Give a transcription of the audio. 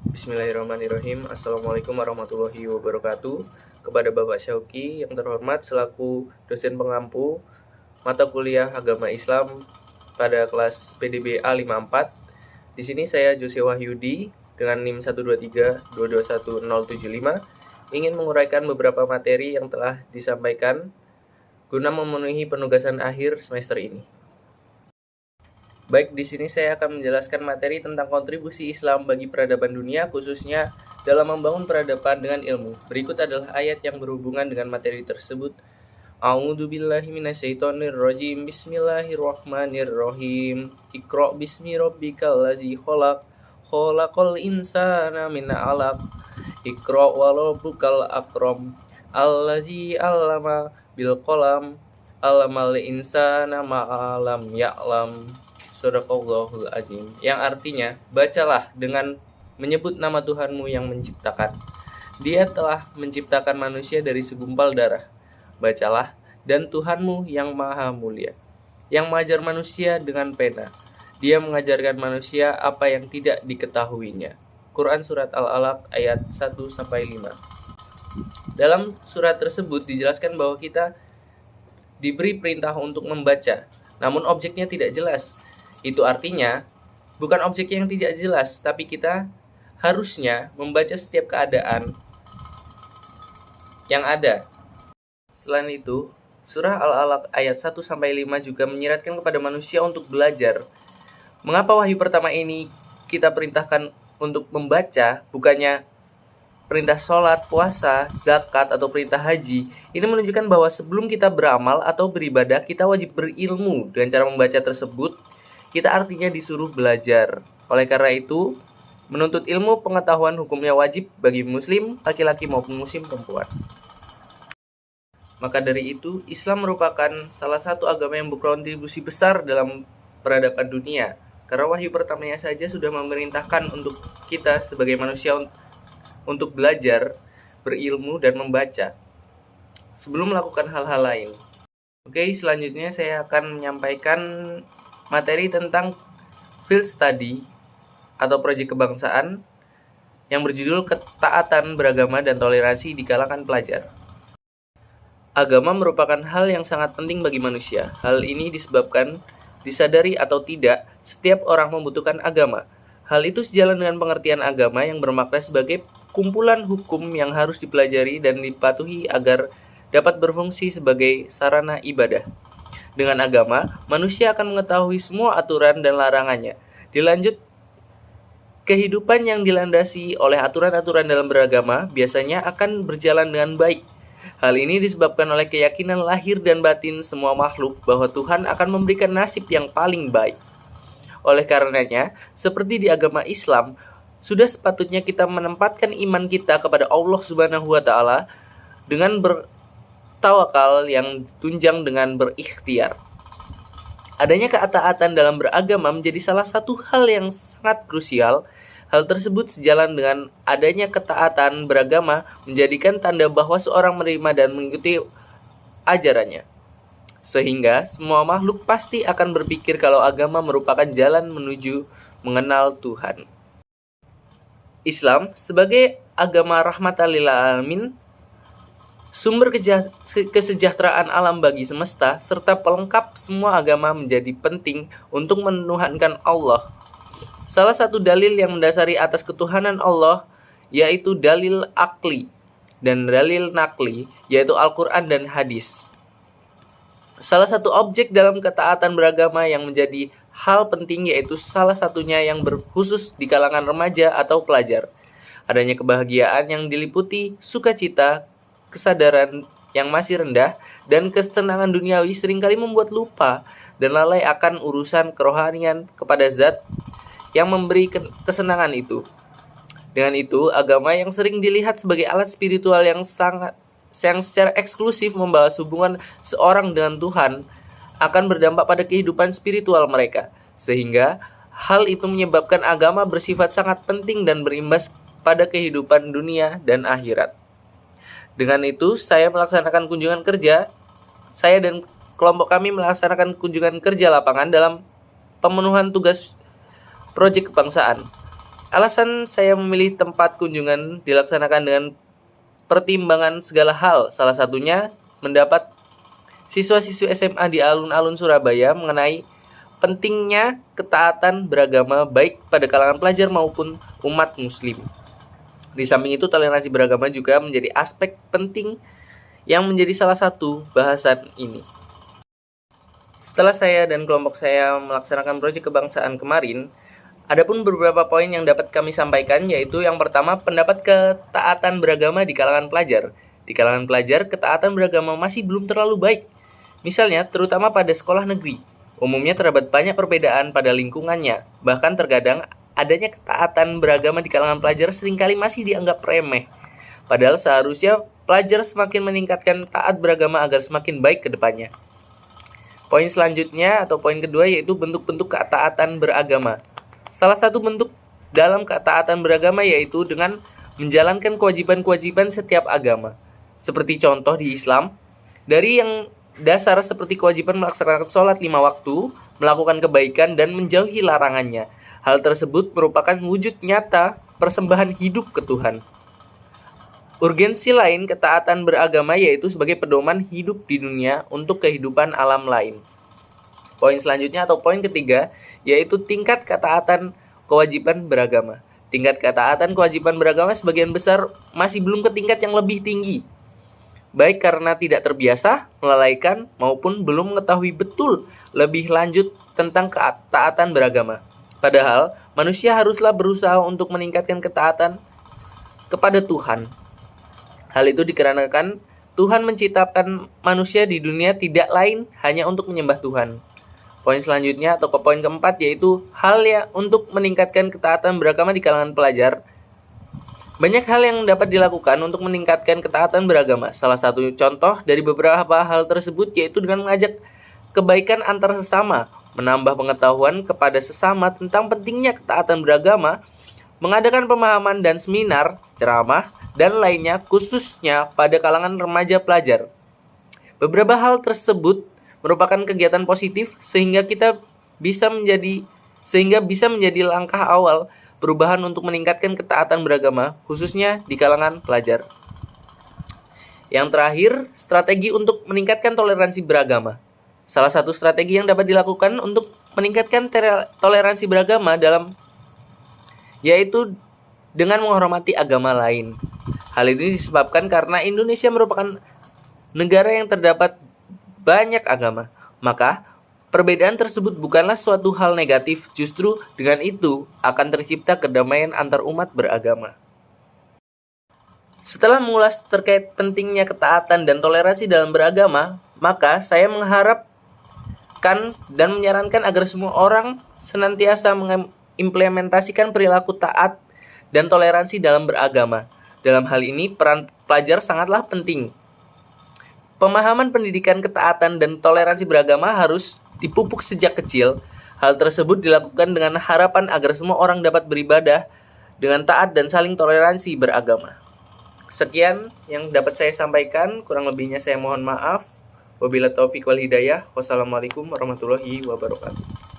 Bismillahirrahmanirrahim. Assalamualaikum warahmatullahi wabarakatuh. Kepada Bapak Syauki yang terhormat selaku dosen pengampu mata kuliah agama Islam pada kelas PDB A54. Di sini saya Jose Wahyudi dengan NIM 123221075 ingin menguraikan beberapa materi yang telah disampaikan guna memenuhi penugasan akhir semester ini. Baik, di sini saya akan menjelaskan materi tentang kontribusi Islam bagi peradaban dunia, khususnya dalam membangun peradaban dengan ilmu. Berikut adalah ayat yang berhubungan dengan materi tersebut. A'udzubillahi minasyaitonirrajim. Bismillahirrahmanirrahim. Iqra bismi rabbikal ladzi khalaq. Khalaqal insana min 'alaq. Iqra wa rabbukal akram. Allazi 'allama bil qalam. 'Allamal insana ma lam ya'lam. Sadaqallahul azim, yang artinya, bacalah dengan menyebut nama Tuhanmu yang menciptakan. Dia telah menciptakan manusia dari segumpal darah. Bacalah, dan Tuhanmu yang maha mulia, yang mengajar manusia dengan pena. Dia mengajarkan manusia apa yang tidak diketahuinya. Quran Surat Al-Alaq ayat 1-5. Dalam surat tersebut dijelaskan bahwa kita diberi perintah untuk membaca, namun objeknya tidak jelas. Itu artinya, bukan objek yang tidak jelas, tapi kita harusnya membaca setiap keadaan yang ada. Selain itu, surah Al-Alaq ayat 1-5 juga menyiratkan kepada manusia untuk belajar. Mengapa wahyu pertama ini kita perintahkan untuk membaca, bukannya perintah sholat, puasa, zakat, atau perintah haji? Ini menunjukkan bahwa sebelum kita beramal atau beribadah, kita wajib berilmu. Dengan cara membaca tersebut, kita artinya disuruh belajar. Oleh karena itu, menuntut ilmu pengetahuan hukumnya wajib bagi muslim, laki-laki maupun muslim perempuan. Maka dari itu, Islam merupakan salah satu agama yang berkontribusi besar dalam peradaban dunia. Karena wahyu pertamanya saja sudah memerintahkan untuk kita sebagai manusia untuk belajar, berilmu, dan membaca sebelum melakukan hal-hal lain. Oke, selanjutnya saya akan menyampaikan materi tentang field study atau proyek kebangsaan yang berjudul Ketaatan Beragama dan Toleransi di Kalangan Pelajar. Agama merupakan hal yang sangat penting bagi manusia. Hal ini disebabkan, disadari atau tidak, setiap orang membutuhkan agama. Hal itu sejalan dengan pengertian agama yang bermakna sebagai kumpulan hukum yang harus dipelajari dan dipatuhi agar dapat berfungsi sebagai sarana ibadah. Dengan agama, manusia akan mengetahui semua aturan dan larangannya. Dilanjut, kehidupan yang dilandasi oleh aturan-aturan dalam beragama biasanya akan berjalan dengan baik. Hal ini disebabkan oleh keyakinan lahir dan batin semua makhluk bahwa Tuhan akan memberikan nasib yang paling baik. Oleh karenanya, seperti di agama Islam, sudah sepatutnya kita menempatkan iman kita kepada Allah Subhanahu wa Ta'ala dengan tawakal yang tunjang dengan berikhtiar. Adanya ketaatan dalam beragama menjadi salah satu hal yang sangat krusial. Hal tersebut sejalan dengan adanya ketaatan beragama menjadikan tanda bahwa seorang menerima dan mengikuti ajarannya. Sehingga semua makhluk pasti akan berpikir kalau agama merupakan jalan menuju mengenal Tuhan. Islam sebagai agama rahmatan lil alamin, sumber kesejahteraan alam bagi semesta, serta pelengkap semua agama menjadi penting untuk menuhankan Allah. Salah satu dalil yang mendasari atas ketuhanan Allah yaitu dalil akli dan dalil nakli, yaitu Al-Quran dan hadis. Salah satu objek dalam ketaatan beragama yang menjadi hal penting yaitu salah satunya yang berkhusus di kalangan remaja atau pelajar. Adanya kebahagiaan yang diliputi sukacita, kesadaran yang masih rendah, dan kesenangan duniawi seringkali membuat lupa dan lalai akan urusan kerohanian kepada zat yang memberi kesenangan itu. Dengan itu, agama yang sering dilihat sebagai alat spiritual yang secara eksklusif membahas hubungan seorang dengan Tuhan akan berdampak pada kehidupan spiritual mereka. Sehingga hal itu menyebabkan agama bersifat sangat penting dan berimbas pada kehidupan dunia dan akhirat. Dengan itu, saya dan kelompok kami melaksanakan kunjungan kerja lapangan dalam pemenuhan tugas proyek kebangsaan. Alasan saya memilih tempat kunjungan dilaksanakan dengan pertimbangan segala hal, salah satunya mendapat siswa-siswi SMA di alun-alun Surabaya mengenai pentingnya ketaatan beragama baik pada kalangan pelajar maupun umat muslim. Di samping itu, toleransi beragama juga menjadi aspek penting yang menjadi salah satu bahasan ini. Setelah saya dan kelompok saya melaksanakan proyek kebangsaan kemarin, ada pun beberapa poin yang dapat kami sampaikan, yaitu yang pertama, pendapat ketaatan beragama di kalangan pelajar. Di kalangan pelajar, ketaatan beragama masih belum terlalu baik. Misalnya, terutama pada sekolah negeri. Umumnya terdapat banyak perbedaan pada lingkungannya. Bahkan terkadang adanya ketaatan beragama di kalangan pelajar seringkali masih dianggap remeh. Padahal seharusnya pelajar semakin meningkatkan taat beragama agar semakin baik ke depannya. Poin selanjutnya atau poin kedua yaitu bentuk-bentuk ketaatan beragama. Salah satu bentuk dalam ketaatan beragama yaitu dengan menjalankan kewajiban-kewajiban setiap agama. Seperti contoh di Islam, dari yang dasar seperti kewajiban melaksanakan sholat 5 waktu, melakukan kebaikan, dan menjauhi larangannya. Hal tersebut merupakan wujud nyata persembahan hidup ke Tuhan. Urgensi lain ketaatan beragama yaitu sebagai pedoman hidup di dunia untuk kehidupan alam lain. Poin selanjutnya atau poin ketiga yaitu tingkat ketaatan kewajiban beragama. Tingkat ketaatan kewajiban beragama sebagian besar masih belum ke tingkat yang lebih tinggi. Baik karena tidak terbiasa, melalaikan, maupun belum mengetahui betul lebih lanjut tentang ketaatan beragama. Padahal, manusia haruslah berusaha untuk meningkatkan ketaatan kepada Tuhan. Hal itu dikarenakan Tuhan menciptakan manusia di dunia tidak lain hanya untuk menyembah Tuhan. Poin selanjutnya atau poin keempat yaitu hal yang untuk meningkatkan ketaatan beragama di kalangan pelajar. Banyak hal yang dapat dilakukan untuk meningkatkan ketaatan beragama. Salah satu contoh dari beberapa hal tersebut yaitu dengan mengajak kebaikan antar sesama, menambah pengetahuan kepada sesama tentang pentingnya ketaatan beragama, mengadakan pemahaman dan seminar, ceramah, dan lainnya khususnya pada kalangan remaja pelajar. Beberapa hal tersebut merupakan kegiatan positif sehingga bisa menjadi langkah awal perubahan untuk meningkatkan ketaatan beragama khususnya di kalangan pelajar. Yang terakhir, strategi untuk meningkatkan toleransi beragama. Salah satu strategi yang dapat dilakukan untuk meningkatkan toleransi beragama yaitu dengan menghormati agama lain. Hal ini disebabkan karena Indonesia merupakan negara yang terdapat banyak agama. Maka, perbedaan tersebut bukanlah suatu hal negatif, justru dengan itu akan tercipta kedamaian antar umat beragama. Setelah mengulas terkait pentingnya ketaatan dan toleransi dalam beragama, maka saya mengharapkan dan menyarankan agar semua orang senantiasa mengimplementasikan perilaku taat dan toleransi dalam beragama. Dalam hal ini, peran pelajar sangatlah penting. Pemahaman pendidikan ketaatan dan toleransi beragama harus dipupuk sejak kecil. Hal tersebut dilakukan dengan harapan agar semua orang dapat beribadah dengan taat dan saling toleransi beragama. Sekian yang dapat saya sampaikan, kurang lebihnya saya mohon maaf. Wabillahi taufiq wal hidayah. Wassalamualaikum warahmatullahi wabarakatuh.